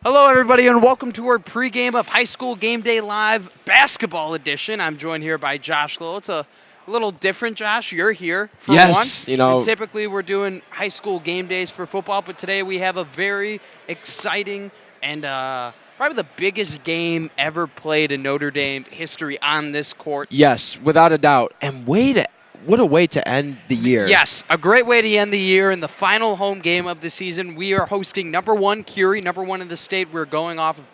Hello, everybody, and welcome to our pregame of High School Game Day Live Basketball Edition. I'm joined here by Josh Lowe. It's a little different, Josh. You're here for Yes, one. And typically, we're doing high school game days for football, but today we have a very exciting and probably the biggest game ever played in Notre Dame history on this court. Yes, without a doubt. And what a way to end the year. Yes, a great way to end the year in the final home game of the season. We are hosting number one Curie, number one in the state. We're going off of,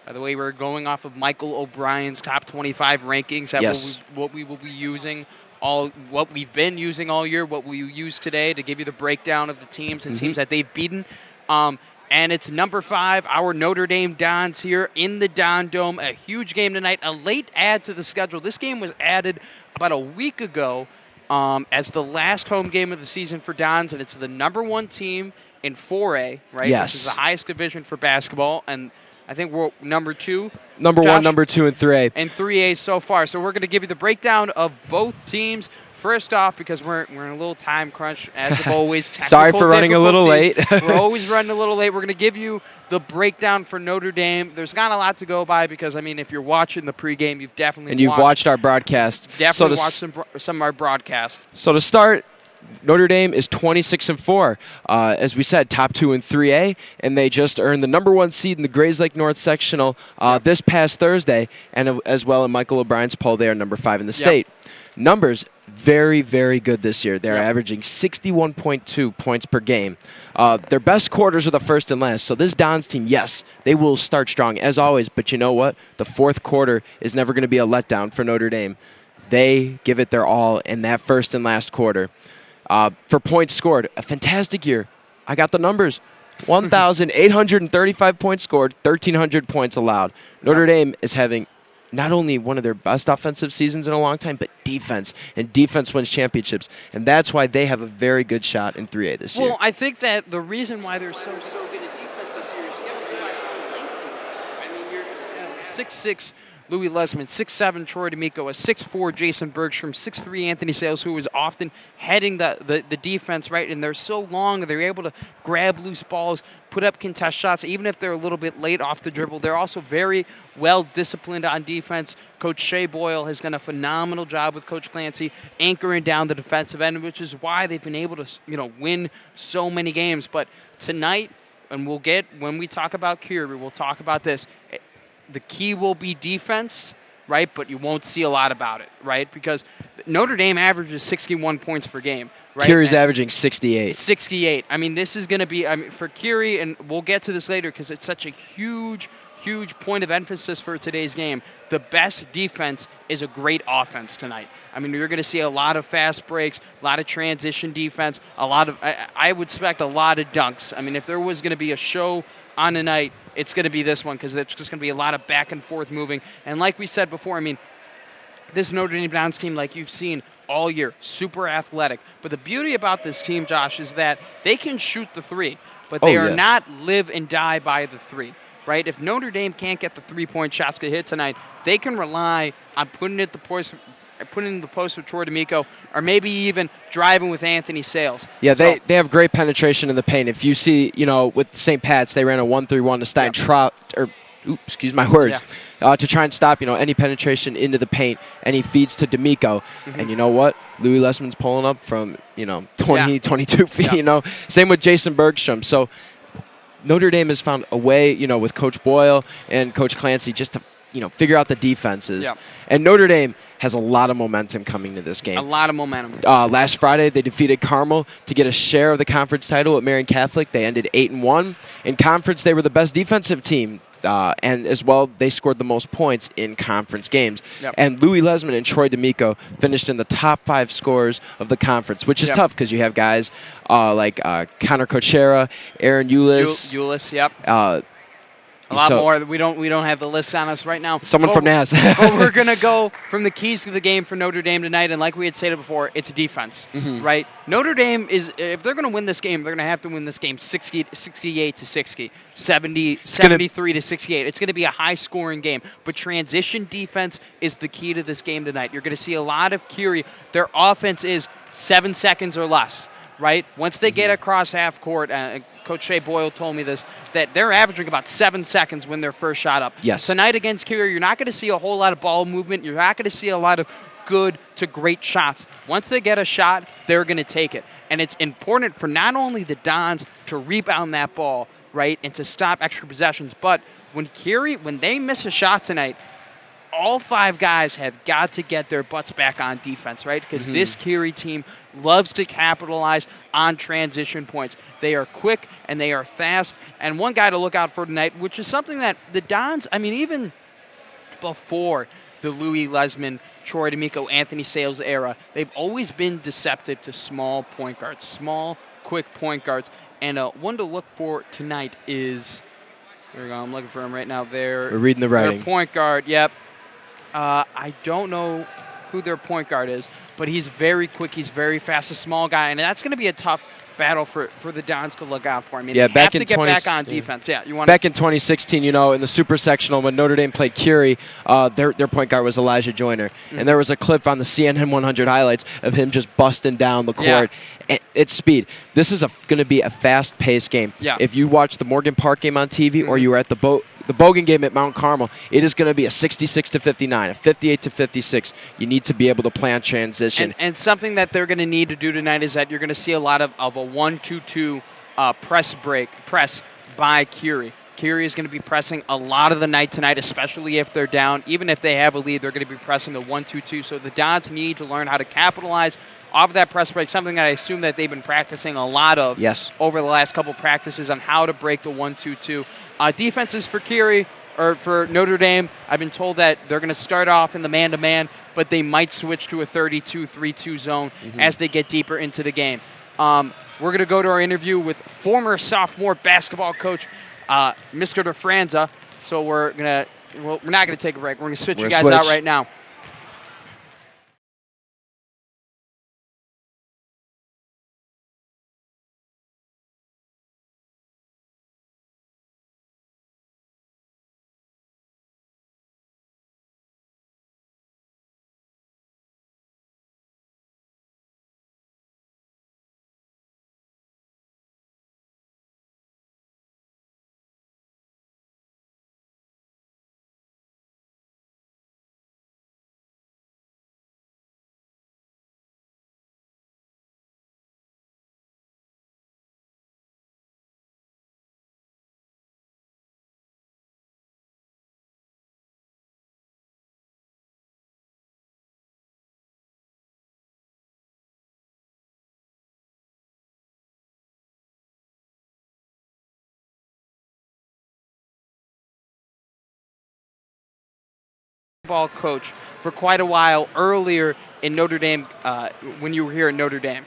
by the way, we're going off of Michael O'Brien's top 25 rankings. That's what we will be using what we've been using all year, what we use today to give you the breakdown of the teams and teams that they've beaten. And it's number 5, our Notre Dame Dons here in the Don Dome. A huge game tonight, a late add to the schedule. This game was added about a week ago as the last home game of the season for Dons, and it's the number 1 team in 4A, right? Yes. Which is the highest division for basketball, and I think we're number 2. Number Josh? 1, number 2, and 3A. And 3A so far. So we're going to give you the breakdown of both teams. First off, because we're in a little time crunch, as always. Sorry for running a little late. We're always running a little late. We're going to give you the breakdown for Notre Dame. There's not a lot to go by because, I mean, if you're watching the pregame, you've definitely watched our broadcast. Definitely watched some of our broadcasts. So to start, Notre Dame is 26-4. As we said, top 2 in 3A, and they just earned the number 1 seed in the Grays Lake North sectional this past Thursday, and as well in Michael O'Brien's poll, they are number 5 in the state. Numbers very, very good this year. They're averaging 61.2 points per game. Their best quarters are the first and last. So this Dons team, yes, they will start strong as always, but you know what? The fourth quarter is never going to be a letdown for Notre Dame. They give it their all in that first and last quarter. For points scored, a fantastic year. I got the numbers. 1,835 points scored, 1,300 points allowed. Notre Dame is having not only one of their best offensive seasons in a long time, but defense. And defense wins championships. And that's why they have a very good shot in 3A this year. Well, I think that the reason why they're so good at defense this year is you got to realize how lengthy. I mean, you're 6'6", Louis Lesman, 6'7", Troy D'Amico, a 6'4", Jason Bergstrom, 6'3", Anthony Sales, who is often heading the defense, right? And they're so long, they're able to grab loose balls, put up contest shots, even if they're a little bit late off the dribble. They're also very well disciplined on defense. Coach Shea Boyle has done a phenomenal job with Coach Clancy anchoring down the defensive end, which is why they've been able to, win so many games. But tonight, and when we talk about Curie, we'll talk about this. The key will be defense, right? But you won't see a lot about it, right? Because Notre Dame averages 61 points per game, right? Curie's averaging 68. 68. I mean, this is going to be, for Curie, and we'll get to this later because it's such a huge point of emphasis for today's game. The best defense is a great offense tonight. I mean, you're going to see a lot of fast breaks, a lot of transition defense, I would expect a lot of dunks. I mean, if there was going to be a show on a night, it's going to be this one because it's just going to be a lot of back and forth moving. And like we said before, I mean, this Notre Dame Dons team, like you've seen all year, super athletic. But the beauty about this team, Josh, is that they can shoot the 3, but they are not live and die by the 3, right? If Notre Dame can't get the 3-point shots to hit tonight, they can rely on putting it in the post with Troy D'Amico, or maybe even driving with Anthony Sales. Yeah, they have great penetration in the paint. If you see, with St. Pat's, they ran a 1-3-1 to Stein excuse my words, to try and stop, any penetration into the paint, and he feeds to D'Amico. And you know what? Louis Lesman's pulling up from, 22 feet, Same with Jason Bergstrom. So Notre Dame has found a way, with Coach Boyle and Coach Clancy just to figure out the defenses. Yep. And Notre Dame has a lot of momentum coming to this game. A lot of momentum. Last Friday, they defeated Carmel to get a share of the conference title at Marian Catholic. They ended 8-1. In conference, they were the best defensive team. And as well, they scored the most points in conference games. Yep. And Louis Lesman and Troy D'Amico finished in the top 5 scorers of the conference, which is tough because you have guys like Connor Cochera, Aaron Eulis. Eulis, yep. A lot more. We don't have the list on us right now. Someone from NAS. But we're going to go from the keys to the game for Notre Dame tonight. And like we had stated before, it's defense, right? Notre Dame is, if they're going to win this game, they're going to have to win this game 68 to 60, 73 to 68. It's going to be a high-scoring game. But transition defense is the key to this game tonight. You're going to see a lot of Curie. Their offense is 7 seconds or less, right? Once they get across half court, Coach Shea Boyle told me this, that they're averaging about 7 seconds when their first shot up. Yes. Tonight against Curie, you're not going to see a whole lot of ball movement. You're not going to see a lot of good to great shots. Once they get a shot, they're going to take it. And it's important for not only the Dons to rebound that ball, right, and to stop extra possessions, but when they miss a shot tonight, all 5 guys have got to get their butts back on defense, right? Because this Curie team loves to capitalize on transition points. They are quick and they are fast. And one guy to look out for tonight, which is something that the Dons, I mean, even before the Louis Lesman, Troy D'Amico, Anthony Sales era, they've always been deceptive to small point guards, small, quick point guards. And one to look for tonight is, here we go, I'm looking for him right now. We're reading the writing. Their point guard, yep. I don't know who their point guard is, but he's very quick. He's very fast, a small guy, and that's going to be a tough battle for the Dons to look out for. I mean, yeah, they have to get back on defense. Yeah, back in 2016, in the Super Sectional when Notre Dame played Curie, their point guard was Elijah Joyner, and there was a clip on the CNN 100 highlights of him just busting down the court. Yeah. It's speed. This is going to be a fast-paced game. Yeah. If you watch the Morgan Park game on TV or you were at the Bogan game at Mount Carmel, it is going to be a 66-59, a 58-56. You need to be able to play on transition. And something that they're going to need to do tonight is that you're going to see a lot of a 1-2-2 press by Curie. Curie is going to be pressing a lot of the night tonight, especially if they're down. Even if they have a lead, they're going to be pressing the 1-2-2. So the Dons need to learn how to capitalize off of that press break, something that I assume that they've been practicing a lot of over the last couple practices on how to break the 1-2-2. Defenses for Curie, or for Notre Dame, I've been told that they're going to start off in the man-to-man, but they might switch to a 32-3-2 zone as they get deeper into the game. We're going to go to our interview with former sophomore basketball coach, Mr. DeFranza. So we're not going to take a break. We're going to switch you guys out right now. Basketball coach for quite a while earlier in Notre Dame when you were here at Notre Dame.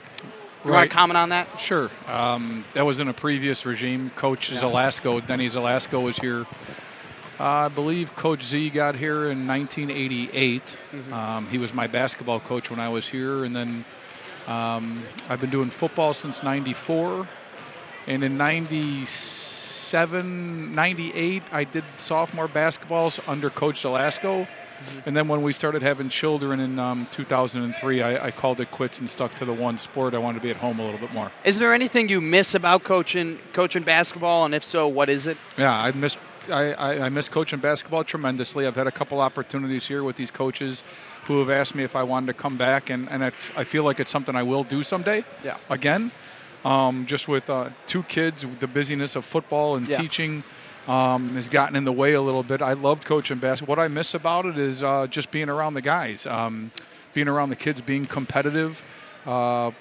You want to comment on that? Sure. That was in a previous regime. Coach Zelasco, Denny Zelasco was here. I believe Coach Z got here in 1988. He was my basketball coach when I was here, and then I've been doing football since 94. And in 97, 98, I did sophomore basketballs under Coach Zelasco. And then when we started having children in 2003, I called it quits and stuck to the one sport. I wanted to be at home a little bit more. Is there anything you miss about coaching basketball, and if so, what is it? Yeah, I miss coaching basketball tremendously. I've had a couple opportunities here with these coaches who have asked me if I wanted to come back, and I feel like it's something I will do someday. Yeah. Again, just with 2 kids, the busyness of football and teaching has gotten in the way a little bit. I loved coaching basketball. What I miss about it is just being around the guys, being around the kids, being competitive,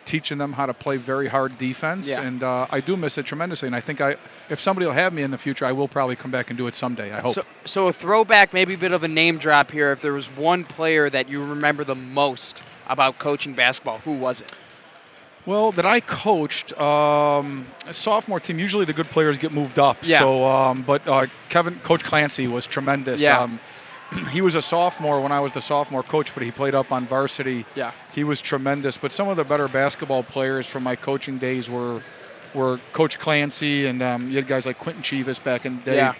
teaching them how to play very hard defense. Yeah. And I do miss it tremendously. And I think if somebody will have me in the future, I will probably come back and do it someday, I hope. So a throwback, maybe a bit of a name drop here. If there was one player that you remember the most about coaching basketball, who was it? Well, that I coached a sophomore team. Usually the good players get moved up. Yeah. So, but Coach Clancy was tremendous. Yeah. He was a sophomore when I was the sophomore coach, but he played up on varsity. Yeah. He was tremendous. But some of the better basketball players from my coaching days were Coach Clancy, and you had guys like Quentin Chivas back in the day. Yeah.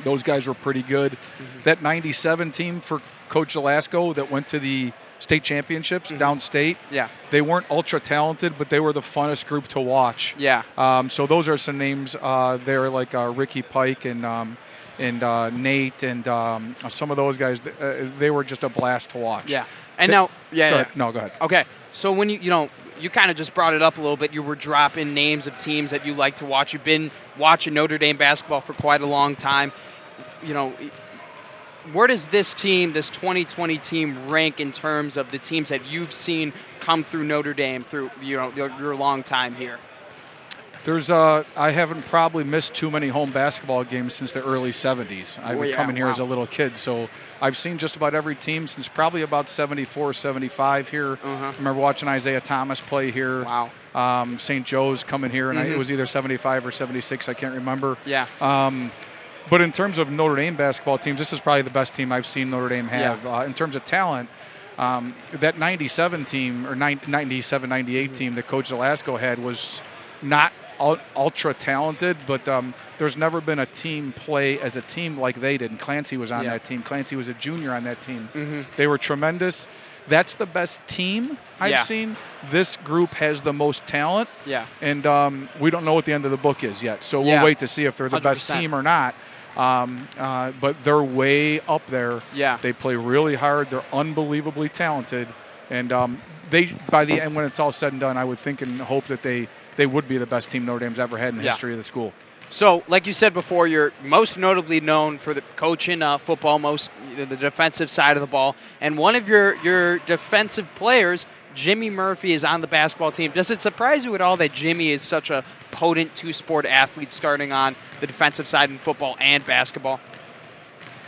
Those guys were pretty good. That 97 team for Coach Zelasco that went to the state championships downstate. Yeah. They weren't ultra talented, but they were the funnest group to watch. Yeah. So those are some names there, like Ricky Pike and Nate and some of those guys. They were just a blast to watch. Yeah. And now, No, go ahead. Okay. So when you kind of just brought it up a little bit. You were dropping names of teams that you like to watch. You've been watching Notre Dame basketball for quite a long time. Where does this team, this 2020 team, rank in terms of the teams that you've seen come through Notre Dame through your long time here? I haven't probably missed too many home basketball games since the early 70s. I was coming here as a little kid, so I've seen just about every team since probably about 74, 75 here. I remember watching Isaiah Thomas play here. Wow. St. Joe's coming here, and it was either 75 or 76. I can't remember. Yeah. But in terms of Notre Dame basketball teams, this is probably the best team I've seen Notre Dame have. Yeah. In terms of talent, that 97 team, or 97, 98 team that Coach Zelasco had was not ultra talented, but there's never been a team play as a team like they did. And Clancy was on that team. Clancy was a junior on that team. They were tremendous. That's the best team I've seen. This group has the most talent. Yeah. And we don't know what the end of the book is yet. So we'll wait to see if they're the 100%. best team or not. But they're way up there. Yeah. They play really hard. They're unbelievably talented. And they, by the end, when it's all said and done, I would think and hope that they would be the best team Notre Dame's ever had in the history of the school. So, like you said before, you're most notably known for the coaching football, the defensive side of the ball. And one of your defensive players, Jimmy Murphy, is on the basketball team. Does it surprise you at all that Jimmy is such a potent two-sport athlete starting on the defensive side in football and basketball?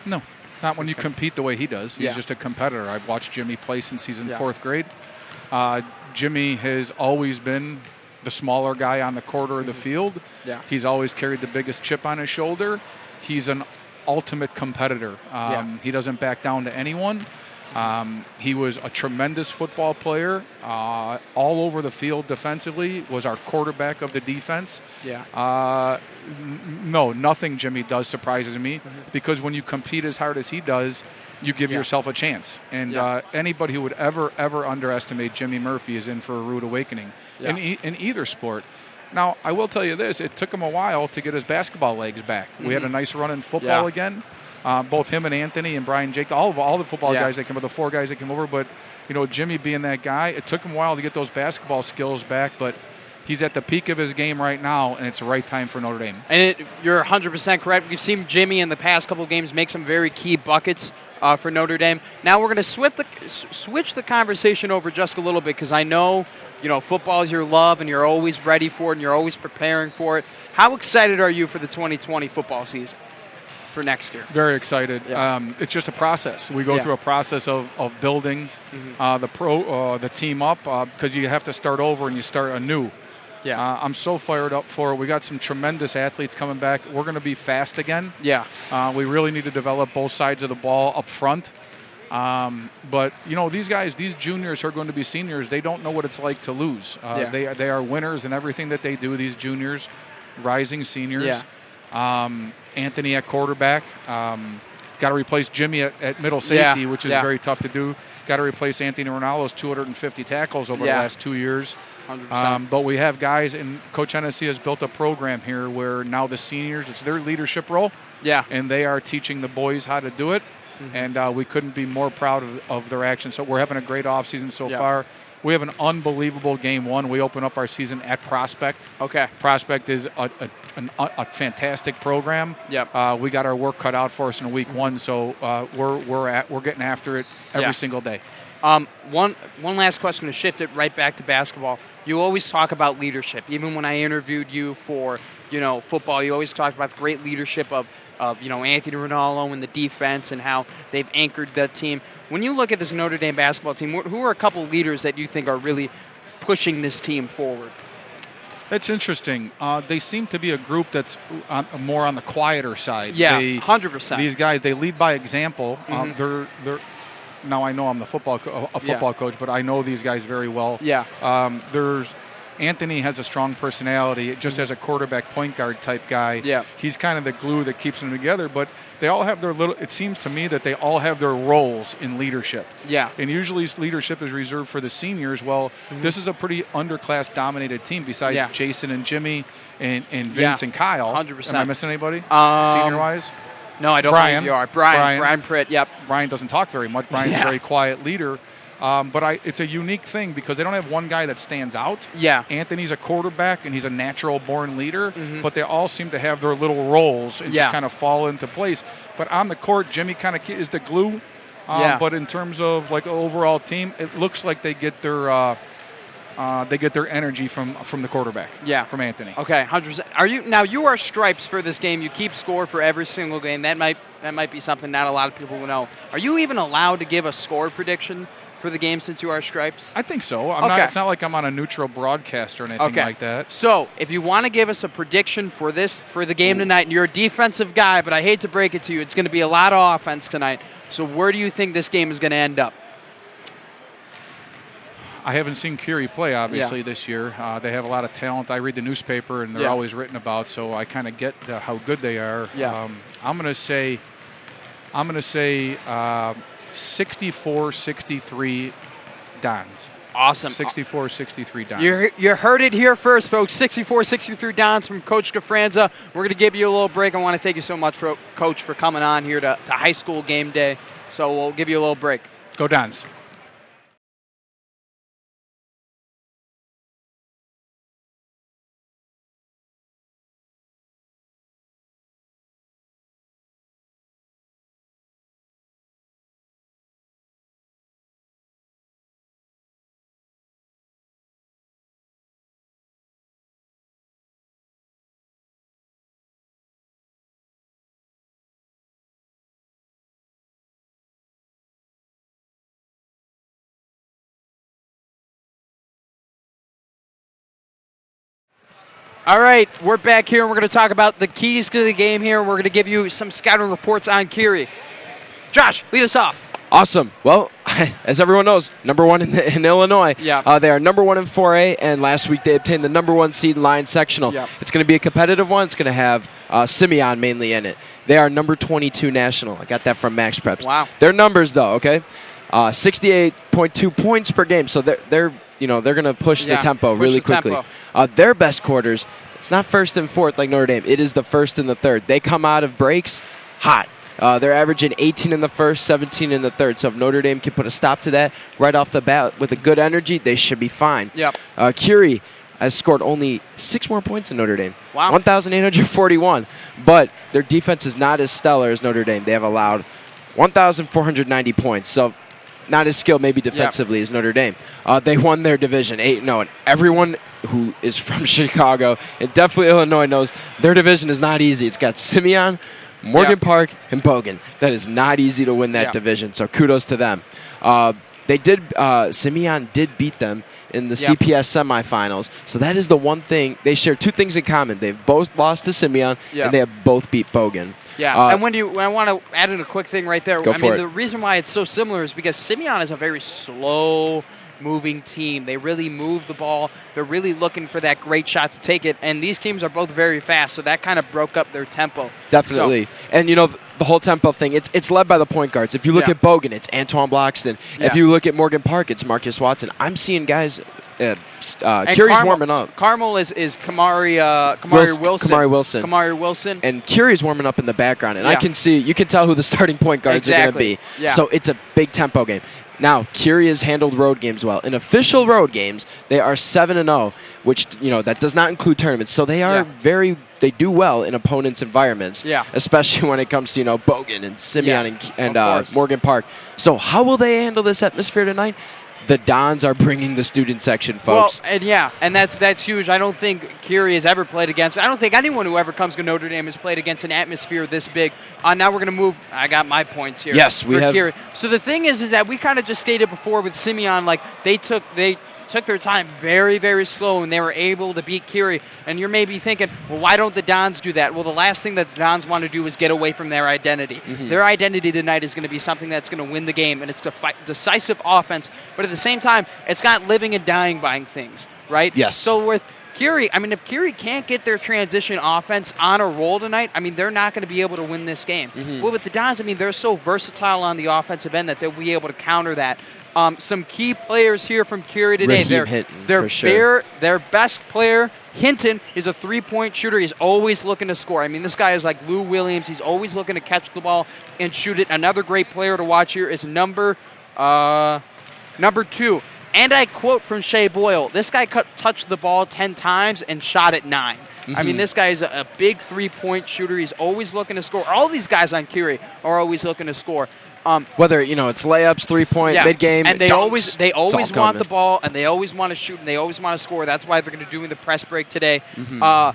No, not when you compete the way he does. He's just a competitor. I've watched Jimmy play since he's in fourth grade. Jimmy has always been the smaller guy on the quarter of the field. Yeah. He's always carried the biggest chip on his shoulder. He's an ultimate competitor. He doesn't back down to anyone. He was a tremendous football player, all over the field defensively, was our quarterback of the defense. Yeah. No, nothing Jimmy does surprises me, because when you compete as hard as he does, you give yourself a chance. And anybody who would ever underestimate Jimmy Murphy is in for a rude awakening in either sport. Now, I will tell you this. It took him a while to get his basketball legs back. We had a nice run in football again. Both him and Anthony and Brian Jake, all the football guys that came over, the four guys that came over. But, Jimmy being that guy, it took him a while to get those basketball skills back. But he's at the peak of his game right now, and it's the right time for Notre Dame. And you're 100% correct. We've seen Jimmy in the past couple of games make some very key buckets for Notre Dame. Now we're going to switch the conversation over just a little bit, because I know, football is your love, and you're always ready for it, and you're always preparing for it. How excited are you for the 2020 football season for next year? Very excited. Yeah. It's just a process. We go through a process of building the team up, because you have to start over and you start anew. Yeah. I'm so fired up for it. We got some tremendous athletes coming back. We're going to be fast again. Yeah. We really need to develop both sides of the ball up front. But, these guys, these juniors who are going to be seniors, they don't know what it's like to lose. They are winners in everything that they do, these juniors, rising seniors. Yeah. Anthony at quarterback. Got to replace Jimmy at middle safety, which is very tough to do. Got to replace Anthony Ronaldo's 250 tackles over the last 2 years. 100%. But we have guys, and Coach Hennessy has built a program here where now the seniors, it's their leadership role. Yeah. And they are teaching the boys how to do it. And we couldn't be more proud of their actions. So we're having a great offseason so far. We have an unbelievable game one. We open up our season at Prospect. Okay. Prospect is a fantastic program. Yep. We got our work cut out for us in week one, so we're getting after it every single day. One last question to shift it right back to basketball. You always talk about leadership. Even when I interviewed you for football, you always talked about the great leadership of Anthony Ronaldo and the defense and how they've anchored that team. When you look at this Notre Dame basketball team, who are a couple leaders that you think are really pushing this team forward? That's interesting. They seem to be a group that's more on the quieter side. Yeah, 100%. These guys, they lead by example. They're now I know I'm the football coach, but I know these guys very well. Yeah. Anthony has a strong personality, just as a quarterback point guard type guy. Yeah. He's kind of the glue that keeps them together, but they all have their little, it seems to me that they all have their roles in leadership. Yeah. And usually leadership is reserved for the seniors. Well, this is a pretty underclass dominated team besides Jason and Jimmy and Vince and Kyle. 100%. Am I missing anybody senior-wise? No, I don't Brian. think you are. Brian Pritt, yep. Brian doesn't talk very much. Brian's a very quiet leader. But it's a unique thing because they don't have one guy that stands out. Yeah. Anthony's a quarterback, and he's a natural-born leader, but they all seem to have their little roles and just kind of fall into place. But on the court, Jimmy kind of is the glue. But in terms of like overall team, it looks like they get their energy from the quarterback. Yeah. From Anthony. Okay, 100%. You are stripes for this game. You keep score for every single game. That might be something not a lot of people will know. Are you even allowed to give a score prediction for the game since you are stripes? I think so. It's not like I'm on a neutral broadcast or anything like that. So if you want to give us a prediction for the game tonight, and you're a defensive guy, but I hate to break it to you, it's going to be a lot of offense tonight. So where do you think this game is going to end up? I haven't seen Curie play, obviously, this year. They have a lot of talent. I read the newspaper, and they're always written about, so I kind of get how good they are. Yeah. I'm going to say 64-63 Dons. Awesome. 64-63 Dons. You heard it here first, folks. 64-63 Dons from Coach Gafranza. We're going to give you a little break. I want to thank you so much, Coach, for coming on here to high school game day. So we'll give you a little break. Go Dons. All right, we're back here, and we're going to talk about the keys to the game here. We're going to give you some scouting reports on Curie. Josh, lead us off. Awesome. Well, as everyone knows, number one in Illinois. Yeah. They are number one in 4A, and last week they obtained the number one seed in Line Sectional. Yeah. It's going to be a competitive one. It's going to have Simeon mainly in it. They are number 22 national. I got that from Max Preps. Wow. Their numbers, though, okay? 68.2 points per game, so they're going to push the tempo really quickly. Their best quarters, it's not first and fourth like Notre Dame. It is the first and the third. They come out of breaks hot. They're averaging 18 in the first, 17 in the third. So if Notre Dame can put a stop to that right off the bat with a good energy, they should be fine. Yep. Curie has scored only 6 more points than Notre Dame. Wow. 1,841. But their defense is not as stellar as Notre Dame. They have allowed 1,490 points. So not as skilled maybe defensively as Notre Dame. They won their division 8-0. And everyone who is from Chicago and definitely Illinois knows their division is not easy. It's got Simeon, Morgan Park, and Bogan. That is not easy to win that division, so kudos to them. Simeon did beat them in the CPS semifinals, so that is the one thing. They share 2 things in common. They've both lost to Simeon, and they have both beat Bogan. Yeah, and I want to add in a quick thing right there. The reason why it's so similar is because Simeon is a very slow moving team. They really move the ball. They're really looking for that great shot to take it, and these teams are both very fast, so that kind of broke up their tempo. Definitely. So, and, the whole tempo thing, it's led by the point guards. If you look at Bogan, it's Antoine Bloxton. If you look at Morgan Park, it's Marcus Watson. I'm seeing guys Curie's warming up. Carmel is Kamari Wilson. Kamari Wilson. And Curie's warming up in the background, and you can tell who the starting point guards are going to be. Yeah. So it's a big tempo game. Now, Curie has handled road games well. In official road games, they are 7-0, which, that does not include tournaments. So they are they do well in opponents' environments, especially when it comes to, Bogan and Simeon and Morgan Park. So how will they handle this atmosphere tonight? The Dons are bringing the student section, folks. Well, and that's huge. I don't think Curie has ever played against. I don't think anyone who ever comes to Notre Dame has played against an atmosphere this big. Now we're going to move. I got my points here. Yes, we have. Curie. So the thing is that we kind of just stated before with Simeon, like they took their time very, very slow, and they were able to beat Curie. And you're maybe thinking, well, why don't the Dons do that? Well, the last thing that the Dons want to do is get away from their identity. Mm-hmm. Their identity tonight is going to be something that's going to win the game, and it's decisive offense. But at the same time, it's not living and dying by things. right? Yes. So with Curie, I mean, if Curie can't get their transition offense on a roll tonight, I mean, they're not going to be able to win this game. Well, with the Dons, I mean, they're so versatile on the offensive end that they'll be able to counter that. Some key players here from Curie today. Raheem Hinton, for sure. Their best player, Hinton, is a three-point shooter. He's always looking to score. I mean, this guy is like Lou Williams. He's always looking to catch the ball and shoot it. Another great player to watch here is number 2. And I quote from Shea Boyle, this guy touched the ball 10 times and shot it 9. I mean, this guy is a big three-point shooter. He's always looking to score. All these guys on Curie are always looking to score. Whether, it's layups, three-point, mid-game, and they dunks, always want the ball, and they always want to shoot, and they always want to score. That's why they're going to do the press break today. Run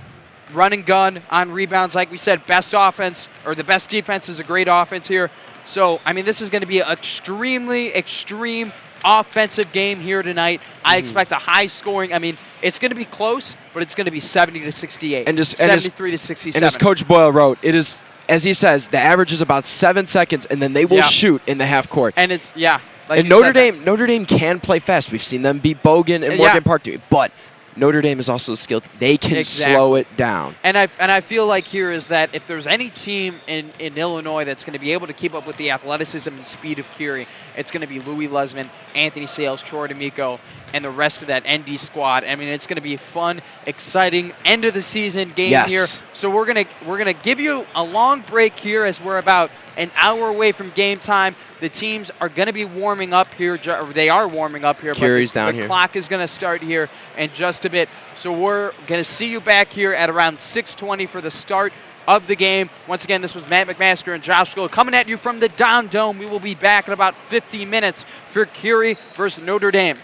and gun on rebounds, like we said, best offense, or the best defense is a great offense here. So, I mean, this is going to be an extreme offensive game here tonight. I expect a high scoring. I mean, it's going to be close, but it's going to be 70-68, and 73-67. And as Coach Boyle wrote, it is, as he says, the average is about 7 seconds, and then they will shoot in the half court. And it's like and Notre Dame can play fast. We've seen them beat Bogan and Morgan Park do it, but Notre Dame is also skilled. They can slow it down. And I feel like here is that if there's any team in Illinois that's going to be able to keep up with the athleticism and speed of Curie, it's going to be Louis Lesman, Anthony Sales, Troy D'Amico, and the rest of that ND squad. I mean, it's going to be a fun, exciting end of the season game here. So we're gonna give you a long break here as we're about an hour away from game time. The teams are going to be warming up here. They are warming up here. Curie's but down the here. Clock is going to start here in just a bit. So we're going to see you back here at around 6:20 for the start of the game. Once again, this was Matt McMaster and Josh Gould coming at you from the Don Dome. We will be back in about 50 minutes for Curie versus Notre Dame.